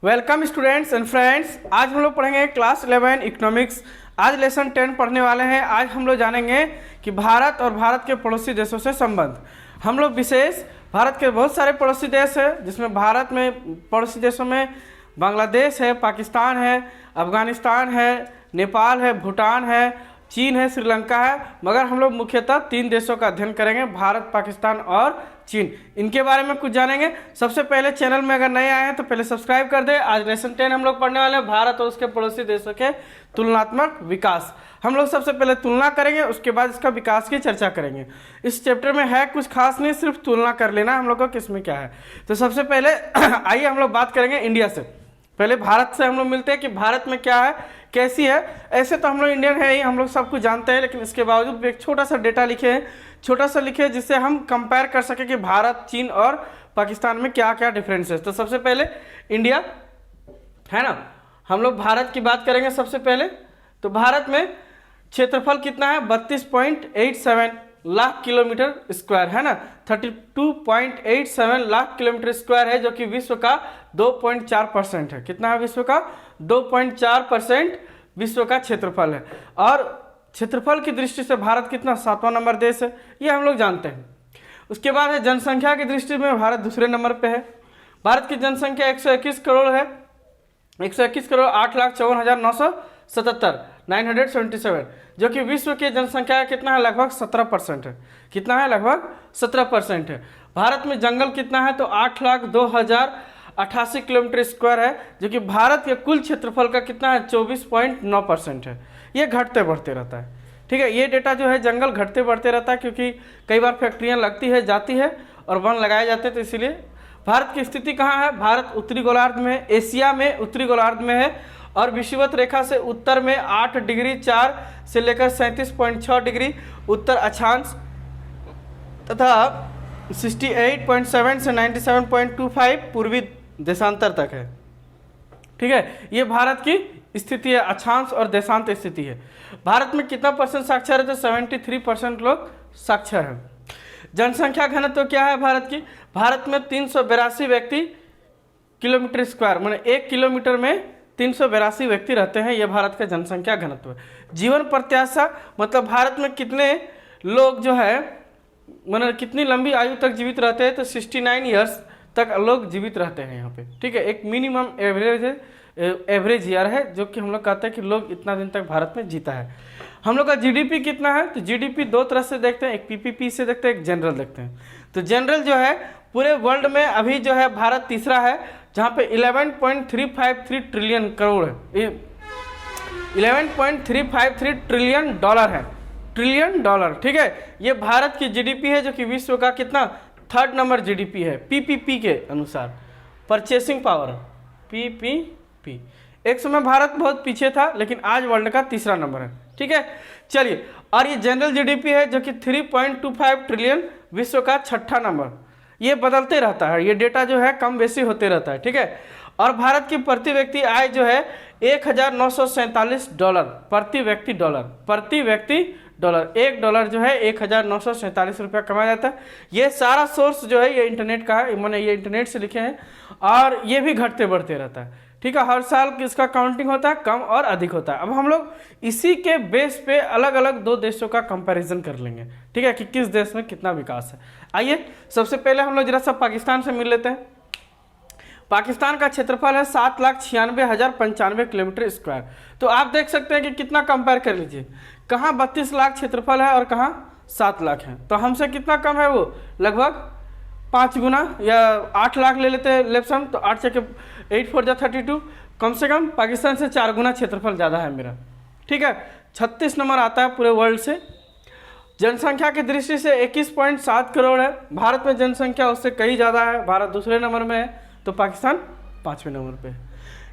Welcome students and friends. आज हम लोग पढ़ेंगे क्लास 11 इकोनॉमिक्स। आज लेसन 10 पढ़ने वाले हैं। आज हम लोग जानेंगे कि भारत और भारत के पड़ोसी देशों से संबंध। हम लोग विशेष भारत के बहुत सारे पड़ोसी देश हैं, जिसमें भारत में पड़ोसी देशों में बांग्लादेश है, पाकिस्तान है, अफगानिस्तान है, नेपाल है, भूटान है, चीन है, श्रीलंका है। मगर हम लोग मुख्यतः 3 देशों का अध्ययन करेंगे, भारत, पाकिस्तान और चीन। इनके बारे में कुछ जानेंगे। सबसे पहले चैनल में अगर नए आए हैं तो पहले सब्सक्राइब कर दे। आज लेसन 10 हम लोग पढ़ने वाले हैं, भारत और उसके पड़ोसी देशों के तुलनात्मक विकास। हम लोग सबसे पहले तुलना करेंगे, उसके बाद इसका विकास की चर्चा करेंगे। इस चैप्टर में है कुछ खास नहीं, सिर्फ तुलना कर लेना हम लोग को किसमें क्या है। तो सबसे पहले आइए हम लोग बात करेंगे इंडिया से। पहले भारत से हम लोग मिलते हैं कि भारत में क्या है, कैसी है। ऐसे तो हम लोग इंडियन है ही, हम लोग सब कुछ जानते हैं, लेकिन इसके बावजूद एक छोटा सा डेटा लिखे हैं, छोटा सा लिखे जिससे हम कंपेयर कर सके कि भारत, चीन और पाकिस्तान में क्या क्या डिफरेंस है। तो सबसे पहले इंडिया है ना, हम लोग भारत की बात करेंगे सबसे पहले। तो भारत में क्षेत्रफल कितना है, 32.87 लाख किलोमीटर स्क्वायर है ना, 32.87 लाख किलोमीटर स्क्वायर है, जो कि विश्व का 2.4% है। कितना है विश्व का? 2.4% विश्व का क्षेत्रफल है। और क्षेत्रफल की दृष्टि से भारत कितना 7वां नंबर देश है, ये हम लोग जानते हैं। उसके बाद है जनसंख्या की दृष्टि में भारत दूसरे नंबर पे है। भारत की जनसंख्या 121 करोड़ है, 121 करोड़ 8,54,977 977, जो कि विश्व की जनसंख्या कितना है, लगभग 17% है। कितना है? लगभग 17% है। भारत में जंगल कितना है, तो 8,02,088 किलोमीटर स्क्वायर है, जो कि भारत के कुल क्षेत्रफल का कितना है, 24.9% है। ये घटते बढ़ते रहता है, ठीक है। ये डेटा जो है जंगल घटते बढ़ते रहता है, क्योंकि कई बार फैक्ट्रियाँ लगती है, जाती है और वन लगाए जाते हैं, तो इसीलिए। भारत की स्थिति कहाँ है? भारत उत्तरी गोलार्ध में, एशिया में उत्तरी गोलार्ध में है, और विषुवत रेखा से उत्तर में 8 डिग्री 4 से लेकर 37.6 डिग्री उत्तर अक्षांश तथा 68.7 से 97.25 पूर्वी देशांतर तक है, ठीक है। ये भारत की स्थिति है, अक्षांश और देशांत स्थिति है। भारत में कितना परसेंट साक्षर है, तो 73% लोग साक्षर हैं। जनसंख्या घनत्व क्या है भारत की? भारत में 382 व्यक्ति किलोमीटर स्क्वायर, माने 1 किलोमीटर में 382 व्यक्ति रहते हैं। यह भारत का जनसंख्या घनत्व है। जीवन प्रत्याशा मतलब भारत में कितने लोग जो है, माने कितनी लंबी आयु तक जीवित रहते हैं, तो 69 ईयर्स तक लोग जीवित रहते हैं यहाँ पे, ठीक है। एक मिनिमम एवरेज ईयर है, जो कि हम लोग कहते हैं कि लोग इतना दिन तक भारत में जीता है। हम लोग का जीडीपी कितना है, तो जीडीपी 2 तरह से देखते हैं, एक पीपीपी से देखते हैं, एक जनरल देखते हैं। तो जनरल जो है पूरे वर्ल्ड में अभी जो है भारत तीसरा है, जहाँ पे 11.353 ट्रिलियन करोड़ है, 11.353 ट्रिलियन डॉलर है, ट्रिलियन डॉलर, ठीक है। ये भारत की जीडीपी है, जो कि विश्व का कितना 3rd नंबर जीडीपी है पीपीपी के अनुसार, परचेसिंग पावर पीपीपी। एक समय भारत बहुत पीछे था, लेकिन आज वर्ल्ड का तीसरा नंबर है, ठीक है। चलिए, और ये जनरल जीडीपी है, जो कि 3.25 ट्रिलियन, विश्व का 6ठा नंबर। ये बदलते रहता है, ये डेटा जो है कम बेसी होते रहता है, ठीक है। और भारत की प्रति व्यक्ति आय जो है $1,947 प्रति व्यक्ति डॉलर, प्रति व्यक्ति डॉलर। $1 जो है 1,947 रुपया कमाया जाता है। ये सारा सोर्स जो है ये इंटरनेट का है, मैंने ये इंटरनेट से लिखे हैं, और ये भी घटते बढ़ते रहता है, ठीक है। हर साल इसका काउंटिंग होता है, कम और अधिक होता है। अब हम लोग इसी के बेस पे अलग अलग 2 देशों का कंपैरिजन कर लेंगे, ठीक है, कि किस देश में कितना विकास है। आइए सबसे पहले हम लोग जरा सा पाकिस्तान से मिल लेते हैं। पाकिस्तान का क्षेत्रफल है 7,96,095 किलोमीटर स्क्वायर। तो आप देख सकते हैं कि कितना कंपेयर कर लीजिए, कहाँ 32 लाख क्षेत्रफल है और कहाँ 7 लाख है। तो हमसे कितना कम है वो, लगभग 5 गुना, या 8 लाख ले लेते हैं लेफ्ट सम, तो 8 से 8 4 जा 32, कम से कम पाकिस्तान से 4 गुना क्षेत्रफल ज़्यादा है मेरा, ठीक है। 36 नंबर आता है पूरे वर्ल्ड से। जनसंख्या की दृष्टि से 21.7 करोड़ है। भारत में जनसंख्या उससे कहीं ज़्यादा है, भारत दूसरे नंबर में है, तो पाकिस्तान 5वें नंबर पे है।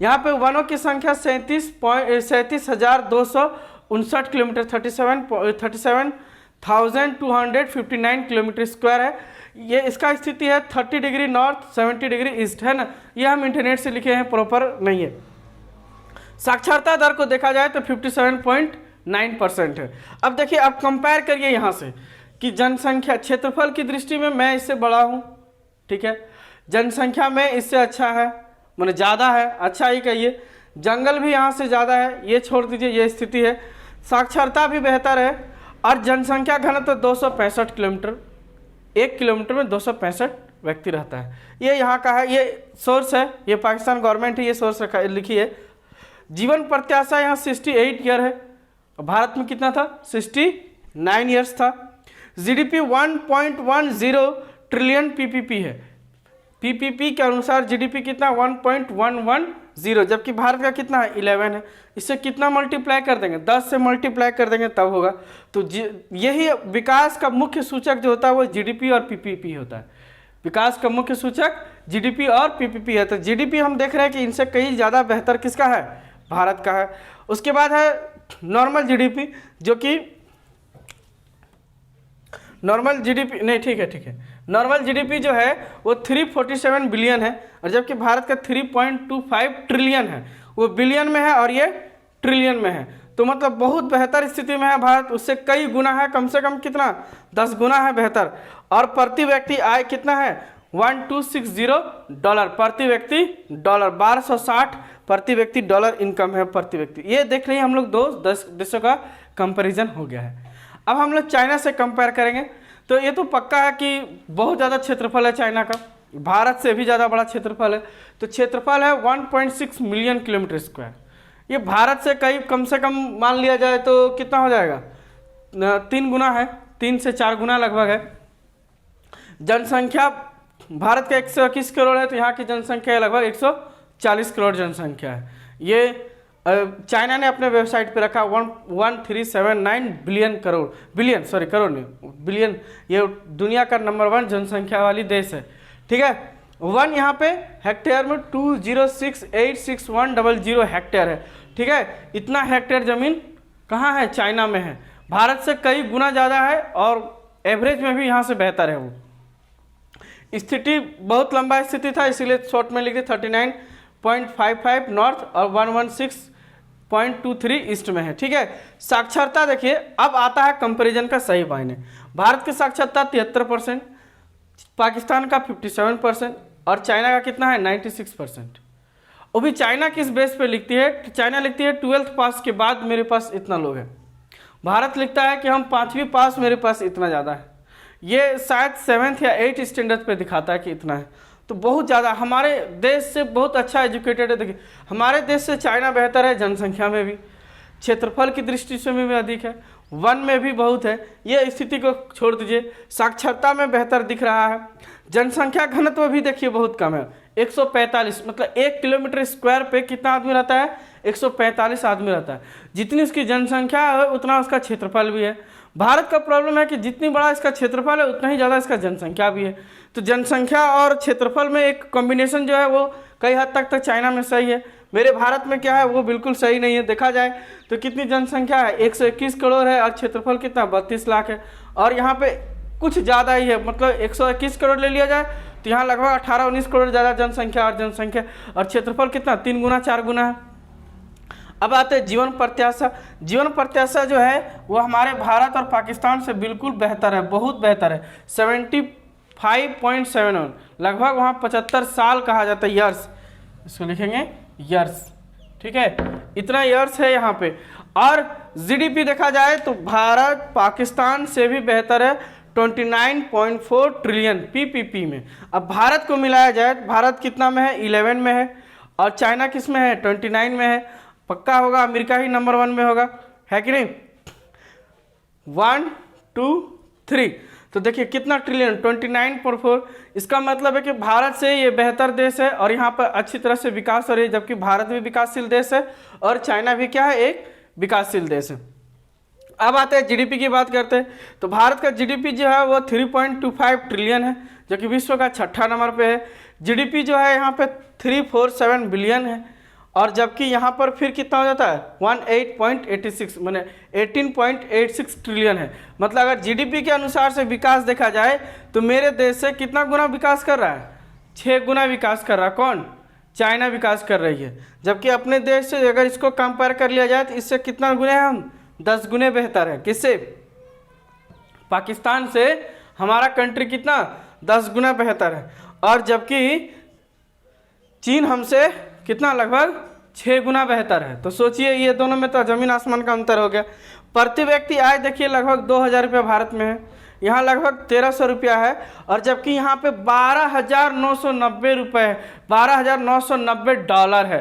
यहाँ पे वनों की संख्या 37,259 किलोमीटर 37,259 किलोमीटर स्क्वायर है। ये इसका स्थिति है 30 डिग्री नॉर्थ 70 डिग्री ईस्ट, है ना। ये हम इंटरनेट से लिखे हैं, प्रॉपर नहीं है। साक्षरता दर को देखा जाए तो 57.9% है। अब देखिए, आप कंपेयर करिए यहाँ से कि जनसंख्या क्षेत्रफल की दृष्टि में मैं इससे बड़ा हूँ, ठीक है, जनसंख्या में इससे अच्छा है, मैंने ज़्यादा है, अच्छा ही कहिए। जंगल भी यहाँ से ज़्यादा है, ये छोड़ दीजिए, ये स्थिति है। साक्षरता भी बेहतर है और जनसंख्या घनत्व 265 किलोमीटर, 1 किलोमीटर में 265 व्यक्ति रहता है। ये यहाँ का है, ये सोर्स है, ये पाकिस्तान गवर्नमेंट है, ये सोर्स रखा लिखी है। जीवन प्रत्याशा यहाँ 68 ईयर है, भारत में कितना था? 69 ईयर्स था। जीडीपी 1.10 ट्रिलियन पीपीपी है। पीपीपी के अनुसार जीडीपी कितना? 1.110, जबकि भारत का कितना है? 11 है। इससे कितना मल्टीप्लाई कर देंगे? 10 से मल्टीप्लाई कर देंगे तब होगा। तो यही विकास का मुख्य सूचक जो होता है वो जीडीपी और पीपीपी होता है। विकास का मुख्य सूचक जीडीपी और पीपीपी है। तो जीडीपी हम देख रहे हैं कि इनसे कहीं ज़्यादा बेहतर किसका है? भारत का है। उसके बाद है नॉर्मल जीडीपी, जो कि नॉर्मल जीडीपी नहीं, ठीक है, नॉर्मल जीडीपी जो है वो 347 बिलियन है, और जबकि भारत का 3.25 ट्रिलियन है। वो बिलियन में है और ये ट्रिलियन में है। तो मतलब बहुत बेहतर स्थिति में है भारत, उससे कई गुना है, कम से कम कितना? 10 गुना है बेहतर। और प्रति व्यक्ति आय कितना है? $1260 प्रति व्यक्ति डॉलर, 1260 प्रति व्यक्ति डॉलर इनकम है प्रति व्यक्ति। ये देख रहे हैं हम लोग 10 देशों का कंपैरिजन हो गया है। अब हम लोग चाइना से कंपेयर करेंगे, तो ये तो पक्का है कि बहुत ज़्यादा क्षेत्रफल है चाइना का, भारत से भी ज़्यादा बड़ा क्षेत्रफल है। तो क्षेत्रफल है 1.6 मिलियन किलोमीटर स्क्वायर। ये भारत से कम से कम मान लिया जाए तो कितना हो जाएगा? 3 गुना है, 3 से 4 गुना लगभग है। जनसंख्या भारत का 121 करोड़ है, तो यहाँ की जनसंख्या लगभग 140 करोड़ जनसंख्या है। ये चाइना ने अपने वेबसाइट पे रखा 1379 करोड़ नहीं, बिलियन। ये दुनिया का नंबर 1 जनसंख्या वाली देश है, ठीक है। 1 यहाँ पे हेक्टेयर में 206866100 हेक्टेयर है, ठीक है। इतना हेक्टेयर जमीन कहाँ है? चाइना में है। भारत से कई गुना ज़्यादा है और एवरेज में भी यहाँ से बेहतर है। वो स्थिति बहुत लंबा स्थिति था, इसीलिए शॉर्ट में लिख दी 39.55 नॉर्थ और 116.23 ईस्ट में है, ठीक है। साक्षरता देखिए, अब आता है कंपैरिजन का सही मायने। भारत की साक्षरता 73%, पाकिस्तान का 57% और चाइना का कितना है? 96%। वो भी चाइना किस बेस पे लिखती है? चाइना लिखती है 12th पास के बाद मेरे पास इतना लोग है। भारत लिखता है कि हम 5वीं पास, मेरे पास इतना ज़्यादा है। ये शायद 7th या 8th स्टैंडर्ड पे दिखाता है कि इतना है। तो बहुत ज़्यादा हमारे देश से बहुत अच्छा एजुकेटेड है। देखिए हमारे देश से चाइना बेहतर है, जनसंख्या में भी, क्षेत्रफल की दृष्टि से भी अधिक है, वन में भी बहुत है। ये स्थिति को छोड़ दीजिए, साक्षरता में बेहतर दिख रहा है। जनसंख्या घनत्व भी देखिए बहुत कम है, 145, मतलब 1 किलोमीटर स्क्वायर पे कितना आदमी रहता है? 145 आदमी रहता है। जितनी उसकी जनसंख्या है उतना उसका क्षेत्रफल भी है। भारत का प्रॉब्लम है कि जितनी बड़ा इसका क्षेत्रफल है उतना ही ज़्यादा इसका जनसंख्या भी है। तो जनसंख्या और क्षेत्रफल में एक कॉम्बिनेशन जो है वो कई हद तक चाइना में सही है। मेरे भारत में क्या है? वो बिल्कुल सही नहीं है। देखा जाए तो कितनी जनसंख्या है? 121 करोड़ है और क्षेत्रफल कितना? 32 लाख है। और यहाँ पे कुछ ज़्यादा ही है, मतलब 121 करोड़ ले लिया जाए तो यहाँ लगभग 18-19 करोड़ ज़्यादा जनसंख्या और क्षेत्रफल कितना? 3 गुना 4 गुना है। अब आते हैं जीवन प्रत्याशा। जीवन प्रत्याशा जो है वो हमारे भारत और पाकिस्तान से बिल्कुल बेहतर है, बहुत बेहतर है। 75.71, लगभग वहाँ 75 साल कहा जाता है, ईयर्स, इसको लिखेंगे ईयर्स, ठीक है। इतना ईयर्स है यहाँ पे। और जीडीपी देखा जाए तो भारत पाकिस्तान से भी बेहतर है, 29.4 ट्रिलियन पीपीपी में। अब भारत को मिलाया जाए, भारत कितना में है? 11 में है। और चाइना किस में है? 29 में है। पक्का होगा अमेरिका ही नंबर 1 में होगा, है कि नहीं? 1 2 3, तो देखिए कितना ट्रिलियन? 29.4। इसका मतलब है कि भारत से ये बेहतर देश है और यहाँ पर अच्छी तरह से विकास हो रही है, जबकि भारत भी विकासशील देश है और चाइना भी क्या है? एक विकासशील देश है। अब आते हैं जीडीपी की बात करते हैं, तो भारत का जीडीपी जो है वो 3.25 ट्रिलियन है, जो कि विश्व का 6ठा नंबर पे है। जीडीपी जो है यहाँ पे 347 बिलियन है, और जबकि यहाँ पर फिर कितना हो जाता है? 18.86, मैंने 18.86 ट्रिलियन है। मतलब अगर जीडीपी के अनुसार से विकास देखा जाए तो मेरे देश से कितना गुना विकास कर रहा है? 6 गुना विकास कर रहा है। कौन? चाइना विकास कर रही है। जबकि अपने देश से अगर इसको कंपेयर कर लिया जाए तो इससे कितना गुने हैं हम? 10 गुने बेहतर है। किससे? पाकिस्तान से हमारा कंट्री कितना? 10 गुना बेहतर है। और जबकि चीन हमसे कितना, लगभग 6 गुना बेहतर है। तो सोचिए ये दोनों में तो ज़मीन आसमान का अंतर हो गया। प्रति व्यक्ति आय देखिए लगभग 2000 रुपये भारत में है, यहाँ लगभग 1300 रुपया है, और जबकि यहाँ पे 12,990 रुपये है, 12,990 डॉलर है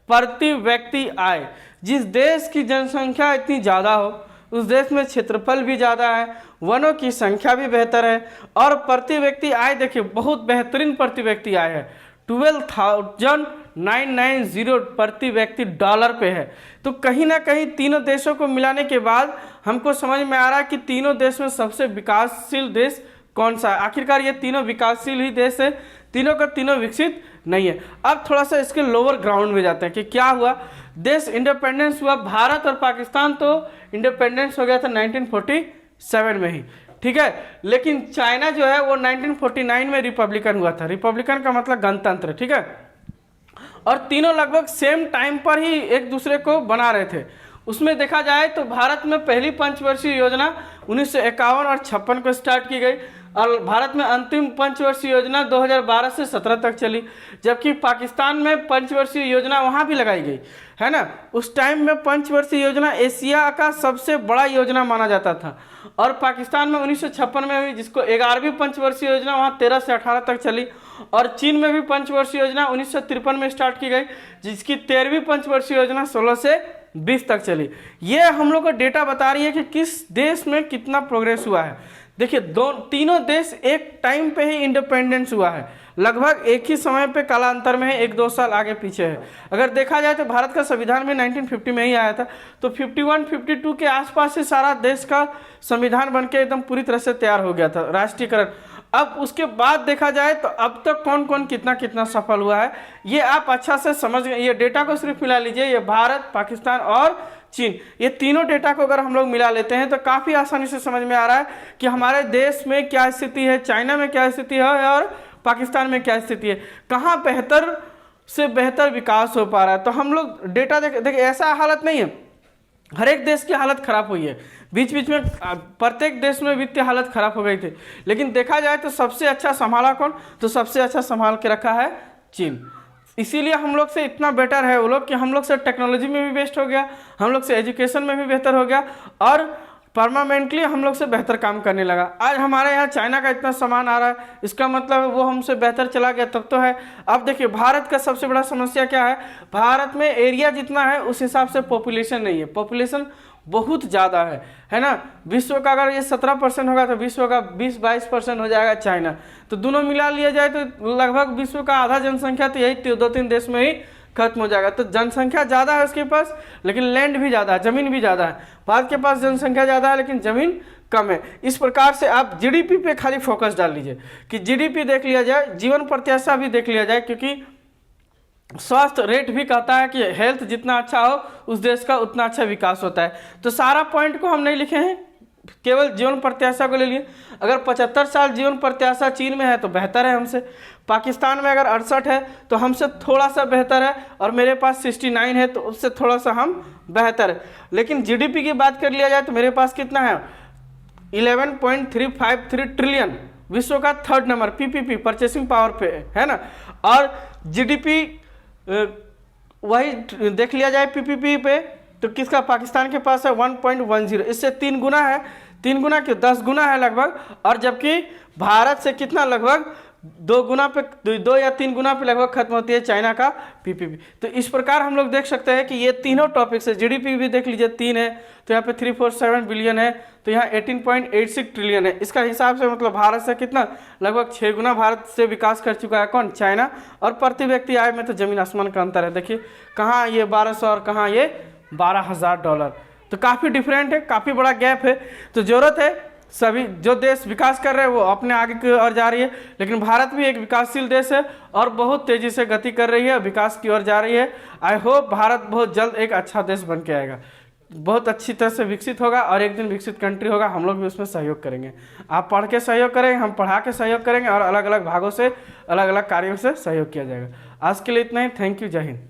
प्रति व्यक्ति आय। जिस देश की जनसंख्या इतनी ज़्यादा हो उस देश में क्षेत्रफल भी ज़्यादा है, वनों की संख्या भी बेहतर है, और प्रति व्यक्ति आय देखिए बहुत बेहतरीन प्रति व्यक्ति आय है, 12,990 प्रति व्यक्ति डॉलर पे है। तो कहीं ना कहीं तीनों देशों को मिलाने के बाद हमको समझ में आ रहा है कि तीनों देश में सबसे विकासशील देश कौन सा है। आखिरकार ये तीनों विकासशील ही देश है, तीनों का तीनों विकसित नहीं है। अब थोड़ा सा इसके लोअर ग्राउंड में जाते हैं कि क्या हुआ। देश इंडिपेंडेंस हुआ, भारत और पाकिस्तान तो इंडिपेंडेंस हो गया था 1947 में ही, ठीक है। लेकिन चाइना जो है वो 1949 में रिपब्लिकन हुआ था। रिपब्लिकन का मतलब गणतंत्र, ठीक है। और तीनों लगभग सेम टाइम पर ही एक दूसरे को बना रहे थे। उसमें देखा जाए तो भारत में पहली पंचवर्षीय योजना 1951 और 56 को स्टार्ट की गई, और भारत में अंतिम पंचवर्षीय योजना 2012 से 17 तक चली। जबकि पाकिस्तान में पंचवर्षीय योजना वहाँ भी लगाई गई है ना। उस टाइम में पंचवर्षीय योजना एशिया का सबसे बड़ा योजना माना जाता था, और पाकिस्तान में 1956 में हुई, जिसको 11वीं पंचवर्षीय योजना वहाँ 13 से 18 तक चली। और चीन में भी पंचवर्षीय योजना 1953 में स्टार्ट की गई, जिसकी 13वीं पंचवर्षीय योजना 16 से 20 तक चली। ये हम लोग को डेटा बता रही है कि किस देश में कितना प्रोग्रेस हुआ है। देखिए तीनों देश एक टाइम पे ही इंडिपेंडेंस हुआ है, लगभग एक ही समय पे कालांतर में है, 1-2 साल आगे पीछे है। अगर देखा जाए तो भारत का संविधान भी 1950 में ही आया था, तो 51-52 के आसपास से सारा देश का संविधान बनके एकदम पूरी तरह से तैयार हो गया था, राष्ट्रीयकरण। अब उसके बाद देखा जाए तो अब तक कौन कौन कितना कितना सफल हुआ है ये आप अच्छा से समझ गए। ये डेटा को सिर्फ मिला लीजिए, ये भारत, पाकिस्तान और चीन, ये तीनों डेटा को अगर हम लोग मिला लेते हैं तो काफ़ी आसानी से समझ में आ रहा है कि हमारे देश में क्या स्थिति है, चाइना में क्या स्थिति है और पाकिस्तान में क्या स्थिति है, कहाँ बेहतर से बेहतर विकास हो पा रहा है। तो हम लोग डेटा देखिए ऐसा हालत नहीं है, हर एक देश की हालत खराब हुई है, बीच बीच में प्रत्येक देश में वित्तीय हालत खराब हो गई थी। लेकिन देखा जाए तो सबसे अच्छा संभाला कौन, तो सबसे अच्छा संभाल के रखा है चीन। इसीलिए हम लोग से इतना बेटर है वो लोग कि हम लोग से टेक्नोलॉजी में भी बेस्ट हो गया, हम लोग से एजुकेशन में भी बेहतर हो गया, और परमानेंटली हम लोग से बेहतर काम करने लगा। आज हमारे यहाँ चाइना का इतना सामान आ रहा है, इसका मतलब वो हमसे बेहतर चला गया तब तो है। अब देखिए भारत का सबसे बड़ा समस्या क्या है, भारत में एरिया जितना है उस हिसाब से पॉपुलेशन नहीं है, पॉपुलेशन बहुत ज़्यादा है ना। विश्व का अगर ये 17% होगा तो विश्व का 20-22% हो जाएगा चाइना। तो दोनों मिला लिया जाए तो लगभग विश्व का आधा जनसंख्या तो यही 2-3 देश में ही खत्म हो जाएगा। तो जनसंख्या ज़्यादा है उसके पास, लेकिन लैंड भी ज़्यादा है, ज़मीन भी ज़्यादा है। भारत के पास जनसंख्या ज़्यादा है लेकिन ज़मीन कम है। इस प्रकार से आप जीडीपी पे खाली फोकस डाल लीजिए कि जीडीपी देख लिया जाए, जीवन प्रत्याशा भी देख लिया जाए, क्योंकि स्वास्थ्य रेट भी कहता है कि हेल्थ जितना अच्छा हो उस देश का उतना अच्छा विकास होता है। तो सारा पॉइंट को हम नहीं लिखे हैं, केवल जीवन प्रत्याशा को ले लिए। अगर 75 साल जीवन प्रत्याशा चीन में है तो बेहतर है हमसे, पाकिस्तान में अगर 68 है तो हमसे थोड़ा सा बेहतर है, और मेरे पास 69 है तो उससे थोड़ा सा हम बेहतर है। लेकिन जीडीपी की बात कर लिया जाए तो मेरे पास कितना है, 11.353 ट्रिलियन, विश्व का 3rd number, PPP purchasing power पे है ना। और जीडीपी वही देख लिया जाए पीपीपी पे तो किसका, पाकिस्तान के पास है 1.10, इससे 3 गुना है, 3 गुना क्यों 10 गुना है लगभग। और जबकि भारत से कितना, लगभग 2 गुना पे, 2 या 3 गुना पे लगभग खत्म होती है चाइना का पीपीपी। तो इस प्रकार हम लोग देख सकते हैं कि ये तीनों टॉपिक्स है। जीडीपी भी देख लीजिए 3 है तो यहाँ पे 347 बिलियन है, तो यहाँ 18.86 ट्रिलियन है। इसका हिसाब से मतलब भारत से कितना, लगभग 6 गुना भारत से विकास कर चुका है कौन, चाइना। और प्रति व्यक्ति आय में तो जमीन आसमान का अंतर है। देखिए कहाँ ये 1200 और कहाँ ये 12,000 डॉलर, तो काफ़ी डिफरेंट है, काफ़ी बड़ा गैप है। तो ज़रूरत है सभी जो देश विकास कर रहे हैं वो अपने आगे की ओर जा रही है, लेकिन भारत भी एक विकासशील देश है और बहुत तेज़ी से गति कर रही है, विकास की ओर जा रही है। आई होप भारत बहुत जल्द एक अच्छा देश बन के आएगा, बहुत अच्छी तरह से विकसित होगा और एक दिन विकसित कंट्री होगा। हम लोग भी उसमें सहयोग करेंगे, आप पढ़ के सहयोग करेंगे, हम पढ़ा के सहयोग करेंगे, और अलग अलग भागों से अलग अलग कार्यों से सहयोग किया जाएगा। आज के लिए इतना ही, थैंक यू, जय हिंद।